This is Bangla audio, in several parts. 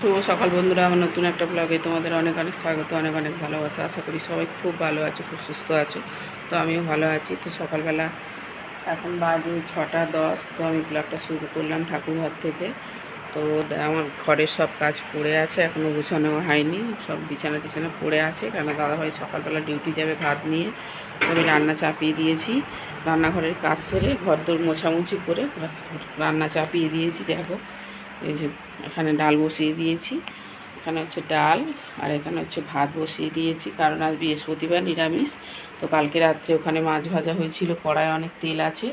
শুভ সকাল বন্ধুরা, আমার নতুন একটা ব্লগে তোমাদের অনেক অনেক স্বাগত, অনেক অনেক ভালোবাসা। আশা করি সবাই খুব ভালো আছে, খুব সুস্থ আছে। তো আমিও ভালো আছি। তো সকালবেলা এখন বাজে 6:10। তো আমি ব্লগটা শুরু করলাম ঠাকুরঘর থেকে। তো আমার ঘরের সব কাজ পড়ে আছে, এখনও গুছানো হয়নি, সব বিছানা টিছানা পড়ে আছে। কেন দাদাভাই সকালবেলা ডিউটি যাবে ভাত নিয়ে। তো আমি রান্না চাপিয়ে দিয়েছি, রান্নাঘরের কাজ সেরে ঘর দোর মোছামুছি করে রান্না চাপিয়ে দিয়েছি। দেখো এই যে এখানে ডাল বসিয়ে দিয়েছি, এখানে হচ্ছে ডাল, আর এখানে হচ্ছে ভাত বসিয়ে দিয়েছি। কারণ আজ বৃহস্পতিবার, নিরামিষ। তো কালকে রাত্রে ওখানে মাছ ভাজা হয়েছিল, কড়ায় অনেক তেল আছে,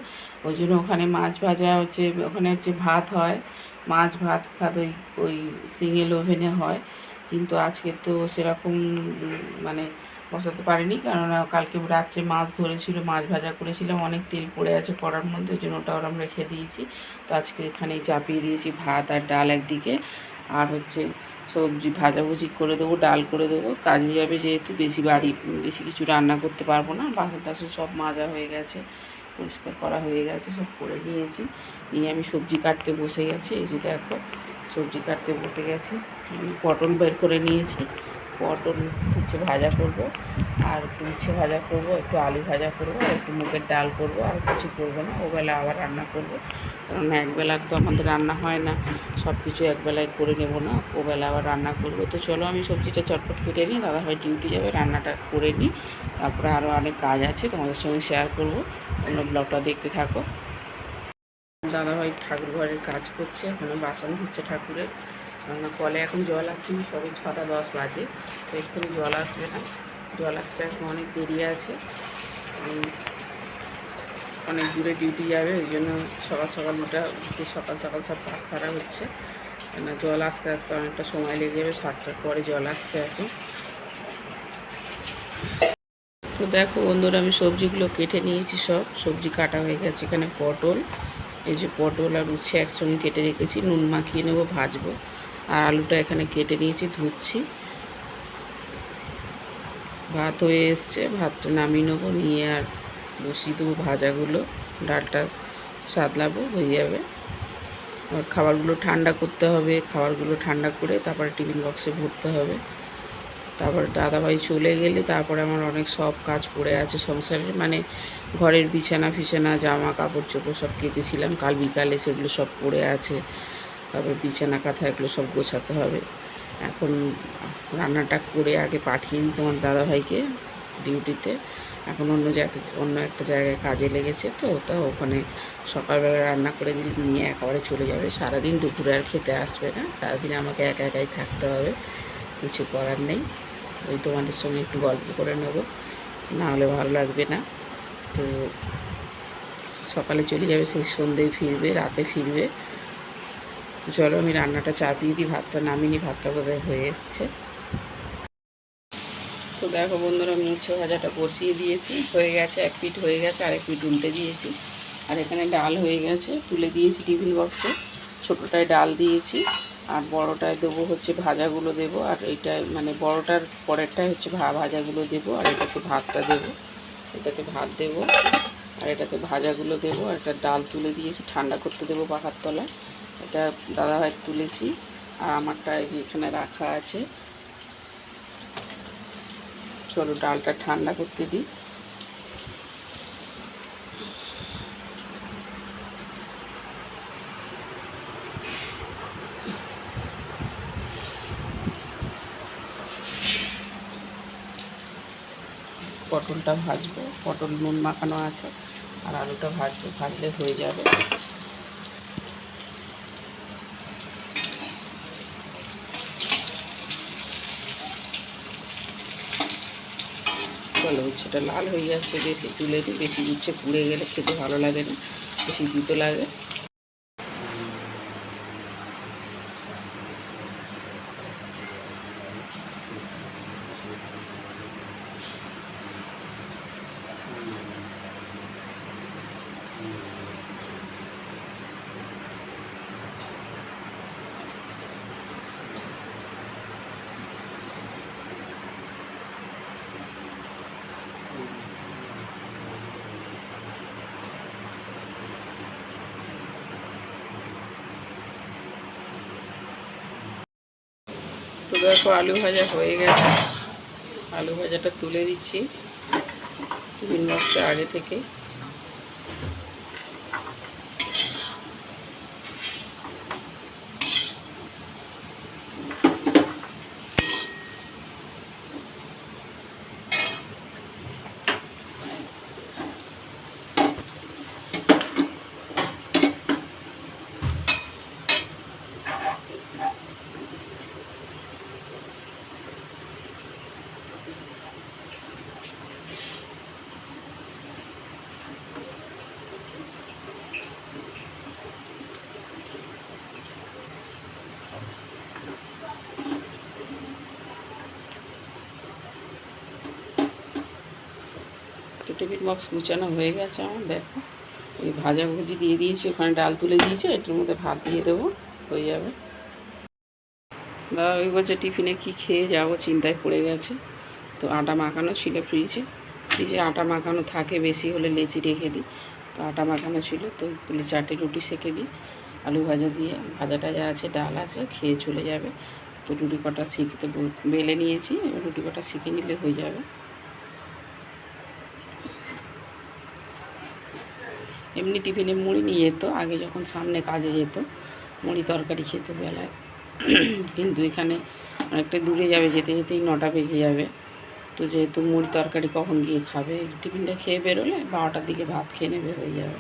ওই জন্য ওখানে মাছ ভাজা হচ্ছে, ওখানে হচ্ছে ভাত হয়, মাছ ভাত ভাত ওই ওই সিঙ্গেল ওভেনে হয়। কিন্তু আজকে তো সেরকম মানে বসাতে পারিনি, কারণ কালকে রাত্রে মাছ ধরেছিল, মাছ ভাজা করেছিলাম, অনেক তেল পড়ে আছে কড়ার মধ্যে, ওই জন্য ওটা ওরম রেখে দিয়েছি। তো আজকে এখানেই চাপিয়ে দিয়েছি ভাত আর ডাল একদিকে, আর হচ্ছে সবজি ভাজাভুজি করে দেবো, ডাল করে দেবো। কাজে যাবে যেহেতু, বেশি কিছু রান্না করতে পারবো না। বাসন টাসন সব মাজা হয়ে গেছে, পরিষ্কার করা হয়ে গেছে, সব করে নিয়েছি। নিয়ে আমি সবজি কাটতে বসে গেছি। এই যে দেখো সবজি কাটতে বসে গেছি। আমি পটল বের করে নিয়েছি, পটল হচ্ছে ভাজা করব, আর উচ্ছে ভাজা করব, একটু আলু ভাজা করব, আর একটু মুগের ডাল করব, আর কিছু করবো না। ওবেলা আবার রান্না করব, কারণ একবেলা তো আমাদের রান্না হয় না, সব কিছু একবেলায় করে নেব না, ওবেলা আবার রান্না করব। তো চলো আমি সবজিটা চটপট কেটে নিই, দাদা হয় ডিউটি যাবে, রান্নাটা করে নিই। তারপরে আরও অনেক কাজ আছে, তোমাদের সঙ্গে শেয়ার করব, তোমরা ব্লগটা দেখতে থাকো। দাদাভাই ঠাকুর ঘরের কাজ করছে, ওখানে বাসন ধুচ্ছে ঠাকুরের। কেননা কলে এখন জল আসছে না, সবে 6:10 বাজে, তো এক্ষুনি জল আসবে না, জল আসতে এখন অনেক দেরি আছে। অনেক দূরে ডিউটি যাবে, ওই জন্য সকাল সকাল সকাল সকাল সব কাজ সারা হচ্ছে। কেননা জল আসতে আসতে অনেকটা সময় লেগে যাবে, 7টার পরে জল আসছে এখন। তো দেখো বন্ধুরা, আমি সবজিগুলো কেটে নিয়েছি, সব সবজি কাটা হয়ে গেছে। এখানে পটল, এই যে পটল আর উচ্ছে একসঙ্গে কেটে রেখেছি, নুন মাখিয়ে নেবো, ভাজবো। আর আলুটা এখানে কেটে নিয়েছি, ধুচ্ছি। ভাত হয়ে এসছে, ভাতটা নামিয়ে নেবো, নিয়ে আর বসিয়ে দেবো ভাজাগুলো, ডালটা সাদলাবো, হয়ে যাবে। আর খাবারগুলো ঠান্ডা করতে হবে, খাবারগুলো ঠান্ডা করে তারপরে টিফিন বক্সে ভরতে হবে। তারপর দাদাভাই চলে গেলে তারপরে আমার অনেক সব কাজ পড়ে আছে সংসারের, মানে ঘরের বিছানা ফিছানা, জামা কাপড় চোপড় সব কেচেছিলাম কাল বিকালে, সেগুলো সব পড়ে আছে। তারপর বিছানা কাঁথা এগুলো সব গোছাতে হবে। এখন রান্নাটা করে আগে পাঠিয়ে দিই তোমার দাদাভাইকে ডিউটিতে। এখন অন্য একটা জায়গায় কাজে লেগেছে, তো ওখানে সকালবেলা রান্না করে দিলে নিয়ে একেবারে চলে যাবে। সারাদিন দুপুরে আর খেতে আসবে না, সারাদিন আমাকে একা একাই থাকতে হবে, কিছু করার নেই। ওই তোমাদের সঙ্গে একটু গল্প করে নেব, না হলে ভালো লাগবে না। তো সকালে চলে যাবে, সেই সন্ধ্যেয় ফিরবে, রাতে ফিরবে। তো চলো আমি রান্নাটা চাপিয়ে দিই, ভাতটা নামিনি, ভাতটা বোধহয় হয়ে এসছে। তো দেখো বন্ধুরা, আমি উচ্ছে ভাজাটা বসিয়ে দিয়েছি, হয়ে গেছে, এক পিঠ হয়ে গেছে, আর এক পিঠ উল্টে দিয়েছি। আর এখানে ডাল হয়ে গেছে, তুলে দিয়েছি টিফিন বক্সে। ছোটোটায় ডাল দিয়েছি, আর বড়োটায় দেবো হচ্ছে ভাজাগুলো দেবো, আর এইটায় মানে বড়োটার পরেরটায় হচ্ছে ভাজাগুলো দেবো, আর এটাতে ভাতটা দেবো, এটাতে ভাত দেবো, আর এটাতে ভাজাগুলো দেবো। আর একটা ডাল তুলে দিয়েছি, ঠান্ডা করতে দেবো পাখার তলায়। এটা দাদাভাই তুলেছি, আর আমারটা এই যে এখানে রাখা আছে। চলো ডালটা ঠান্ডা করতে দিই। পটলটা ভাজবো, পটল নুন মাখানো আছে, আর আলুটা ভাজবো, ভাজলে হয়ে যাবে। চলো উচ্ছেটা লাল হয়ে যাচ্ছে, বেশি তুলে দিই, বেশি উচ্ছে পুড়ে গেলে খেতে ভালো লাগে না, বেশি দুটো লাগে। তো দেখো আলু ভাজা হয়ে গেছে, আলু ভাজাটা তুলে দিচ্ছি টিফিন বক্সে আগে থেকে। তো টিফিন বক্স গুছানো হয়ে গেছে আমার। দেখো এই ভাজাভুজি দিয়ে দিয়েছি, ওখানে ডাল তুলে দিয়েছে, এটার মধ্যে ভাত দিয়ে দেবো, হয়ে যাবে। দাদা ওই বলছে টিফিনে কি খেয়ে যাবো, চিন্তায় পড়ে গেছে। তো আটা মাখানো ছিল ফ্রিজে, ফ্রিজে আটা মাখানো থাকে, বেশি হলে লেচি রেখে দিই। তো আটা মাখানো ছিল, তো বলে 4টে রুটি সেঁকে দিই আলু ভাজা দিয়ে, ভাজা টাজা আছে, ডাল আছে, খেয়ে চলে যাবে। তো রুটি কটা শিখতে বেলে নিয়েছি, রুটি কটা শিখে নিলে হয়ে যাবে। এমনি টিফিনে মুড়ি নিয়ে যেত আগে, যখন সামনে কাজে যেত মুড়ি তরকারি খেত বেলায়। কিন্তু এখানে অনেকটা দূরে যাবে, যেতে যেতেই 9টা বেজে যাবে। তো যেহেতু মুড়ি তরকারি কখন গিয়ে খাবে, টিফিনটা খেয়ে বেরোলে 12টার দিকে ভাত খেয়ে নেবে, হয়ে যাবে।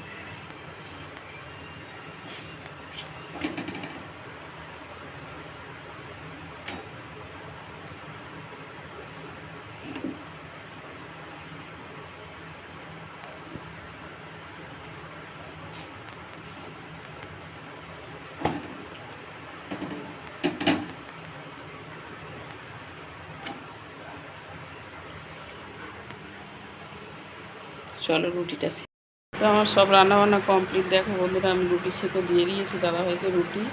চলো রুটিটা তো আমার সব রান্নাবান্না কমপ্লিট। দেখো বন্ধুরা, আমি রুটি সেঁকে দিয়ে দিয়েছি দাদাভাইকে, রুটি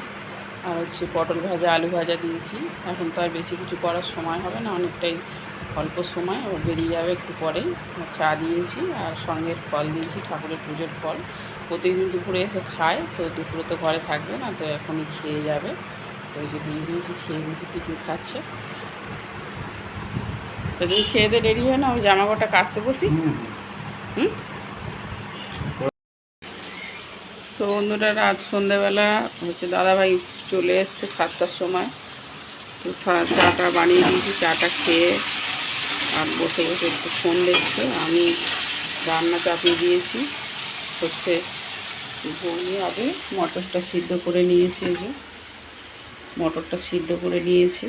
আর হচ্ছে পটল ভাজা, আলু ভাজা দিয়েছি। এখন তো আর বেশি কিছু করার সময় হবে না, অনেকটাই অল্প সময়, ও বেরিয়ে যাবে একটু পরেই। চা দিয়েছি আর সঙ্গে ফল দিয়েছি, ঠাকুরের পুজোর ফল। প্রতিদিন দুপুরে এসে খায়, তো দুপুরে তো ঘরে থাকবে না, তো এখনই খেয়ে যাবে। তো ওই যে দিয়ে দিয়েছি, খেয়ে দিয়েছি, টিফিন খাচ্ছে। তো তুমি খেয়ে দিয়ে রেডি হয় না, ওই জামা কাপড়টা কাচতে বসি। হুম। তো বন্ধুরা, রাত সন্ধ্যেবেলা হচ্ছে দাদাভাই চলে এসছে 7টার সময়। তো চাটা বানিয়ে দিয়েছি, চাটা খেয়ে আর বসে বসে একটু ফোন দেখছে। আমি রান্না চাপিয়ে দিয়েছি, হচ্ছে ঘুগনি হবে। মটরটা সিদ্ধ করে নিয়েছি, এই যে মটরটা সিদ্ধ করে নিয়েছি।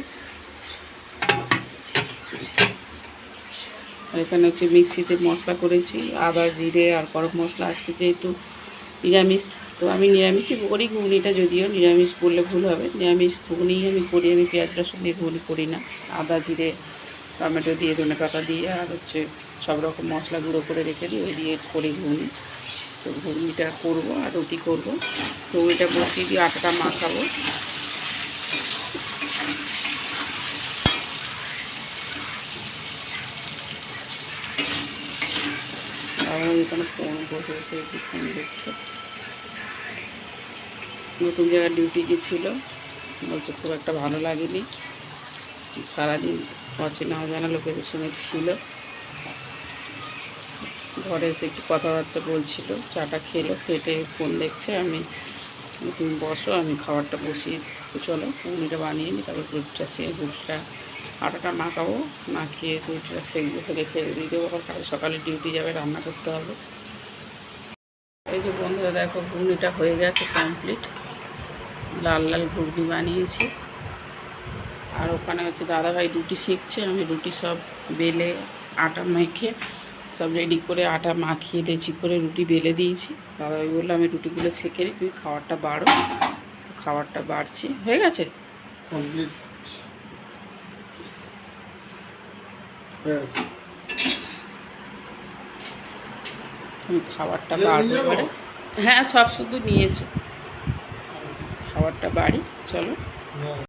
আর এখানে হচ্ছে মিক্সিতে মশলা করেছি, আদা জিরে আর গরম মশলা। আজকে যেহেতু নিরামিষ, তো আমি নিরামিষই করি ঘুগনিটা, যদিও নিরামিষ বললে ভুল হবে, নিরামিষ ঘুগনিই আমি করি। আমি পেঁয়াজ রসুন দিয়ে ঘুগনি করি না, আদা জিরে টমেটো দিয়ে, ধনেপাতা দিয়ে, আর হচ্ছে সব রকম মশলা গুঁড়ো করে রেখে দিই, ওই দিয়ে করি ঘুগনি। তো ঘুগনিটা করবো আর রুটি করবো। ঘুগনিটা বসিয়ে দিয়ে আটাটা মাখাবো। আর এখানে ফোন বসে বসে একটু ফোন দেখছে। নতুন জায়গায় ডিউটি গেছিলো, বলছে খুব একটা ভালো লাগেনি, সারাদিন অচেনা অজানা লোকেদের সঙ্গে ছিল। ঘরে এসে একটু কথাবার্তা বলছিল, চাটা খেলো, খেটে ফোন দেখছে। তুমি বসো, আমি খাবারটা বসিয়ে, চলো ঘুগনিটা বানিয়ে নিই, তারপর রুটিটা আটাটা মাখাবো, মাখিয়ে রুটিটা সেগুলো রেখে দিয়ে দেবো। আবার কাল সকালে ডিউটি যাবে, রান্না করতে হবে। এই যে বন্ধুরা দেখো, ঘুগনিটা হয়ে গেছে কমপ্লিট, লাল লাল ঘুগনি বানিয়েছি। আর ওখানে হচ্ছে দাদাভাই রুটি শিখছে, আমি রুটি সব বেলে আটা মেখে সব রেডি করে আটা মাখিয়ে লেচি করে রুটি বেলে দিয়েছি। দাদাভাই বললো আমি রুটিগুলো শেখে নিই, তুমি খাবারটা বাড়ো। খাবারটা বাড়ছি, হয়ে গেছে কমপ্লিট। তুমি খাবারটা বাড়বো এবারে। হ্যাঁ, সব শুধু নিয়ে এসো, খাবারটা বাড়ি, চলো।